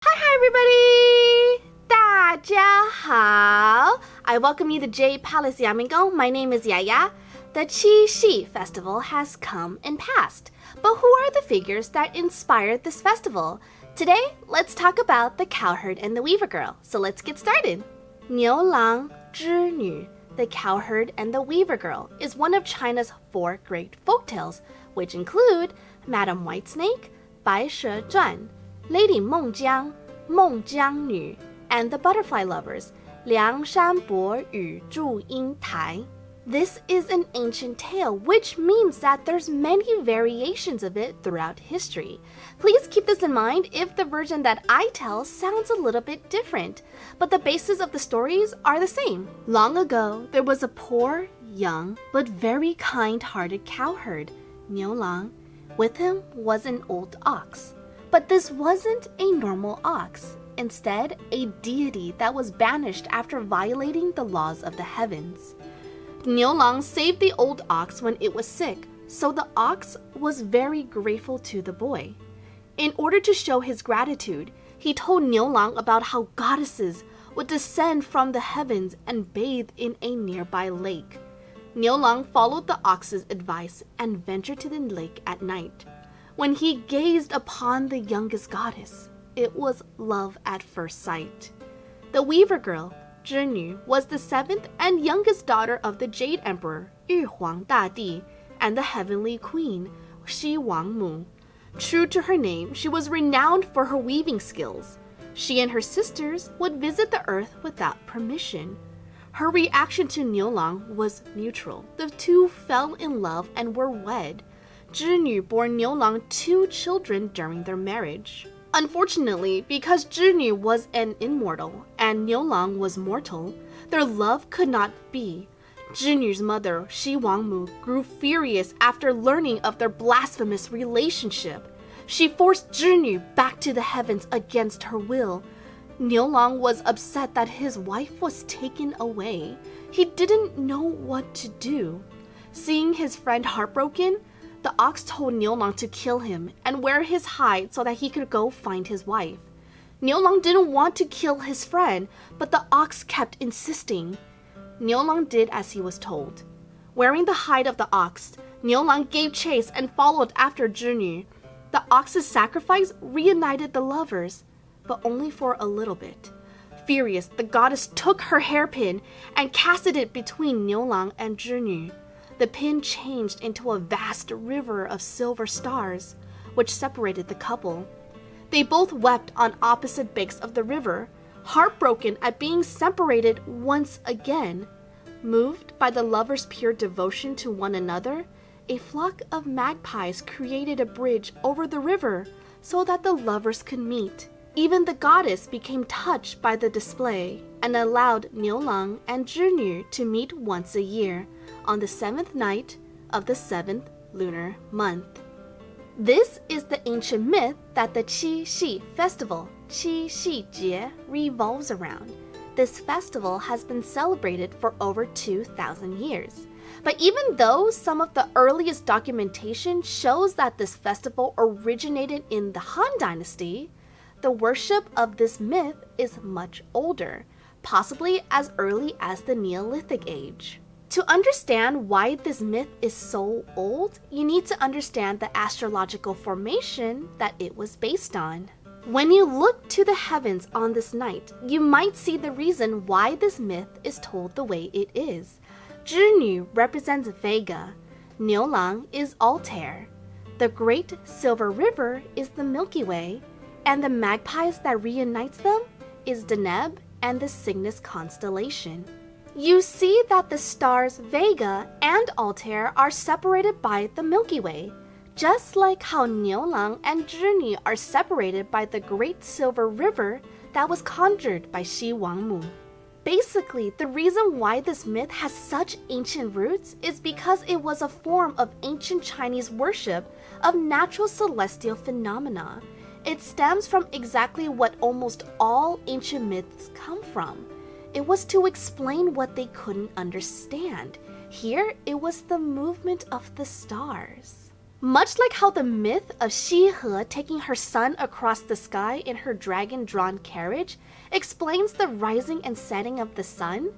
Hi everybody! 大家好! I welcome you to Jade Palace Yamingo. My name is Yaya. The Chi Shi Festival has come and passed. But who are the figures that inspired this festival? Today, let's talk about the Cowherd and the Weaver Girl. So let's get started. 牛郎织女, the Cowherd and the Weaver Girl, is one of China's 4 great folktales, which include Madam Whitesnake, 白蛇传, Lady Mengjiang, 孟姜女, and the Butterfly Lovers, 梁山伯与祝英台. This is an ancient tale, which means that there's many variations of it throughout history. Please keep this in mind if the version that I tell sounds a little bit different, but the basis of the stories are the same. Long ago, there was a poor, young, but very kind-hearted cowherd, 牛郎. With him was an old ox. But this wasn't a normal ox. Instead, a deity that was banished after violating the laws of the heavens. 牛郎 saved the old ox when it was sick, so the ox was very grateful to the boy. In order to show his gratitude, he told 牛郎 about how goddesses would descend from the heavens and bathe in a nearby lake. 牛郎 followed the ox's advice and ventured to the lake at night. When he gazed upon the youngest goddess, it was love at first sight. The Weaver Girl, 织女, was the 7th and youngest daughter of the Jade Emperor, Huang, and the Heavenly Queen, Huang. True to her name, she was renowned for her weaving skills. She and her sisters would visit the earth without permission. Her reaction to 牛郎 was neutral. The two fell in love and were wed. 织女 bore 牛郎 2 children during their marriage. Unfortunately, because 织女 was an immortal and 牛郎 was mortal, their love could not be. 织女's mother, Huang, grew furious after learning of their blasphemous relationship. She forced 织女 back to the heavens against her will. 牛郎 was upset that his wife was taken away. He didn't know what to do. Seeing his friend heartbroken, the ox told 牛郎 to kill him and wear his hide so that he could go find his wife. 牛郎 didn't want to kill his friend, but the ox kept insisting. 牛郎 did as he was told. Wearing the hide of the ox, 牛郎 gave chase and followed after 织女. The ox's sacrifice reunited the lovers, but only for a little bit. Furious, the goddess took her hairpin and casted it between 牛郎 and 织女. The pin changed into a vast river of silver stars, which separated the couple. They both wept on opposite banks of the river, heartbroken at being separated once again. Moved by the lovers' pure devotion to one another, a flock of magpies created a bridge over the river so that the lovers could meet. Even the goddess became touched by the display and allowed 牛郎 and 织女 to meet once a year, on the 7th night of the 7th lunar month. This is the ancient myth that the Chi Shi Festival, Chi Shi Jie, revolves around. This festival has been celebrated for over 2,000 years. But even though some of the earliest documentation shows that this festival originated in the Han Dynasty, the worship of this myth is much older, possibly as early as the Neolithic age. To understand why this myth is so old, you need to understand the astrological formation that it was based on. When you look to the heavens on this night, you might see the reason why this myth is told the way it is. 织女 represents Vega, 牛郎 is Altair, the Great Silver River is the Milky Way, and the magpies that reunites them is Deneb and the Cygnus constellation. You see that the stars Vega and Altair are separated by the Milky Way, just like how 牛郎 and 织女 are separated by the Great Silver River that was conjured by Huang. Basically, the reason why this myth has such ancient roots is because it was a form of ancient Chinese worship of natural celestial phenomena. It stems from exactly what almost all ancient myths come from. It was to explain what they couldn't understand. Here, it was the movement of the stars. Much like how the myth of Xi He taking her son across the sky in her dragon-drawn carriage explains the rising and setting of the sun,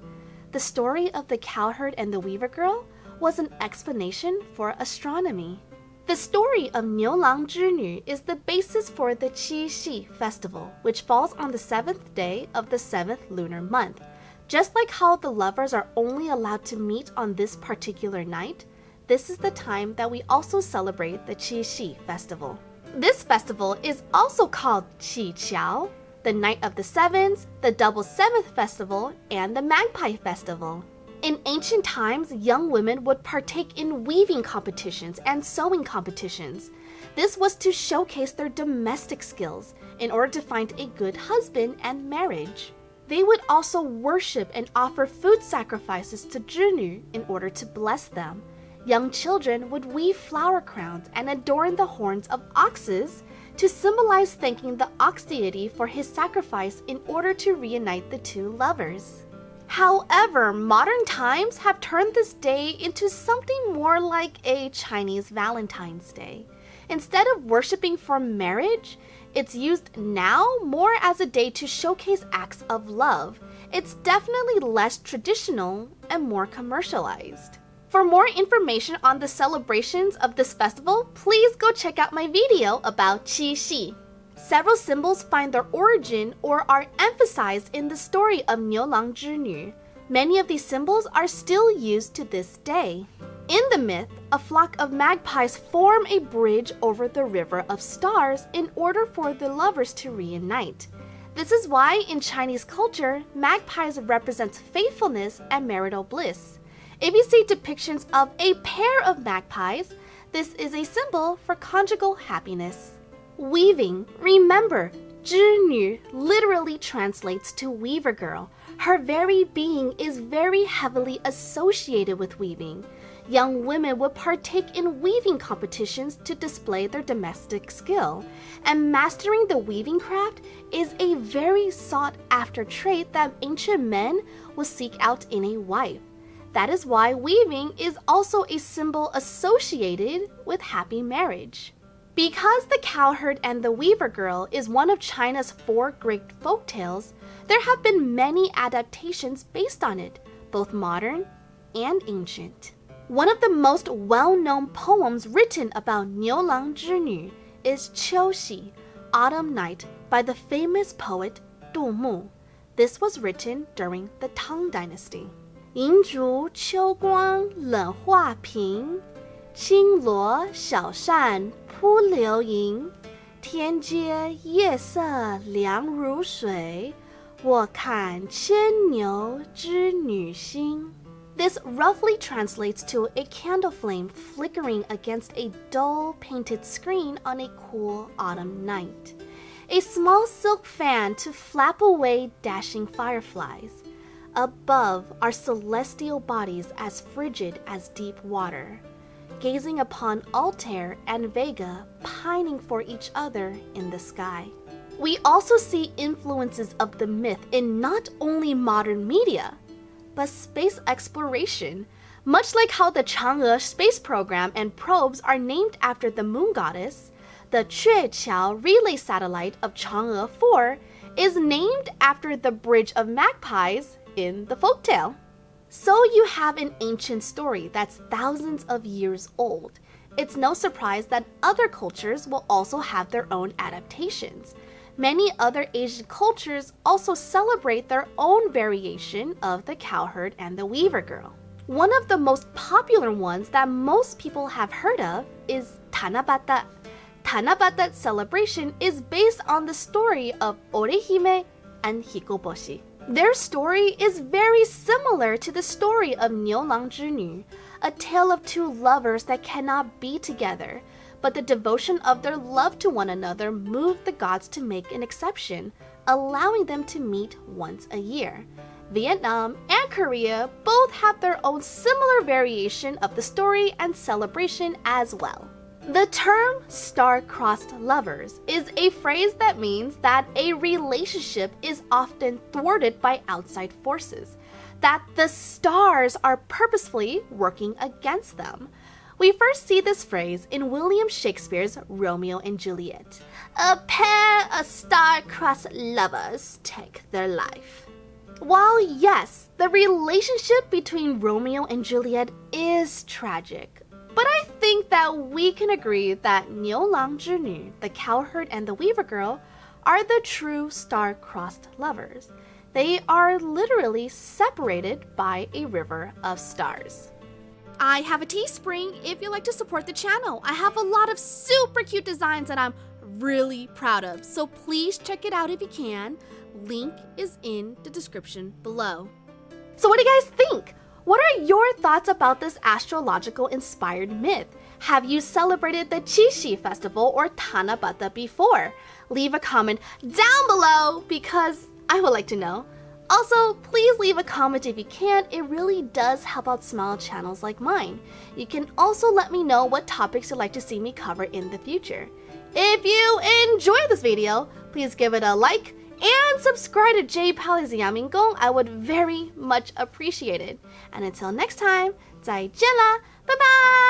the story of the cowherd and the weaver girl was an explanation for astronomy. The story of Niulang Zhinü is the basis for the Chi Shi Festival, which falls on the 7th day of the 7th lunar month. Just like how the lovers are only allowed to meet on this particular night, this is the time that we also celebrate the Chi Shi Festival. This festival is also called Qi Qiao, the Night of the Sevens, the Double Seventh Festival, and the Magpie Festival. In ancient times, young women would partake in weaving competitions and sewing competitions. This was to showcase their domestic skills in order to find a good husband and marriage. They would also worship and offer food sacrifices to Zhinü in order to bless them. Young children would weave flower crowns and adorn the horns of oxes to symbolize thanking the ox deity for his sacrifice in order to reunite the two lovers. However, modern times have turned this day into something more like a Chinese Valentine's Day. Instead of worshiping for marriage, it's used now more as a day to showcase acts of love. It's definitely less traditional and more commercialized. For more information on the celebrations of this festival, please go check out my video about Chi Shi. Several symbols find their origin or are emphasized in the story of Niulang Zhinü. Many of these symbols are still used to this day. In the myth, a flock of magpies form a bridge over the river of stars in order for the lovers to reunite. This is why in Chinese culture, magpies represent faithfulness and marital bliss. If you see depictions of a pair of magpies, this is a symbol for conjugal happiness. Weaving. Remember, Zhinü literally translates to weaver girl. Her very being is very heavily associated with weaving. Young women would partake in weaving competitions to display their domestic skill, and mastering the weaving craft is a very sought-after trait that ancient men would seek out in a wife. That is why weaving is also a symbol associated with happy marriage. Because the cowherd and the weaver girl is one of China's 4 great folktales, there have been many adaptations based on it, both modern and ancient. One of the most well-known poems written about Niulang Zhinü is Qiuxi, Autumn Night, by the famous poet Du Mu. This was written during the Tang Dynasty. 银烛秋光冷画屏，轻罗小扇扑流萤。天阶夜色凉如水，我看牵牛织女星。 This roughly translates to a candle flame flickering against a dull painted screen on a cool autumn night. A small silk fan to flap away dashing fireflies. Above are celestial bodies as frigid as deep water, gazing upon Altair and Vega pining for each other in the sky. We also see influences of the myth in not only modern media, but space exploration. Much like how the Chang'e space program and probes are named after the moon goddess, the QiXi relay satellite of Chang'e 4 is named after the bridge of magpies in the folktale. So you have an ancient story that's thousands of years old. It's no surprise that other cultures will also have their own adaptations. Many other Asian cultures also celebrate their own variation of the cowherd and the weaver girl. One of the most popular ones that most people have heard of is Tanabata. Tanabata's celebration is based on the story of Orihime and Hikoboshi. Their story is very similar to the story of Niulang Zhinü, a tale of two lovers that cannot be together, but the devotion of their love to one another moved the gods to make an exception, allowing them to meet once a year. Vietnam and Korea both have their own similar variation of the story and celebration as well. The term star-crossed lovers is a phrase that means that a relationship is often thwarted by outside forces, that the stars are purposefully working against them. We first see this phrase in William Shakespeare's Romeo and Juliet. A pair of star-crossed lovers take their life. While yes, the relationship between Romeo and Juliet is tragic, but I think that we can agree that 牛郎织女, the cowherd and the weaver girl, are the true star-crossed lovers. They are literally separated by a river of stars. I have a Teespring if you'd like to support the channel. I have a lot of super cute designs that I'm really proud of, so please check it out if you can. Link is in the description below. So what do you guys think? What are your thoughts about this astrological inspired myth? Have you celebrated the Chi Shi Festival or Tanabata before? Leave a comment down below because I would like to know. Also, please leave a comment if you can. It really does help out small channels like mine. You can also let me know what topics you'd like to see me cover in the future. If you enjoyed this video, please give it a like and subscribe to Jade Palace Yamingong. I would very much appreciate it. And until next time, 再见啦, bye bye!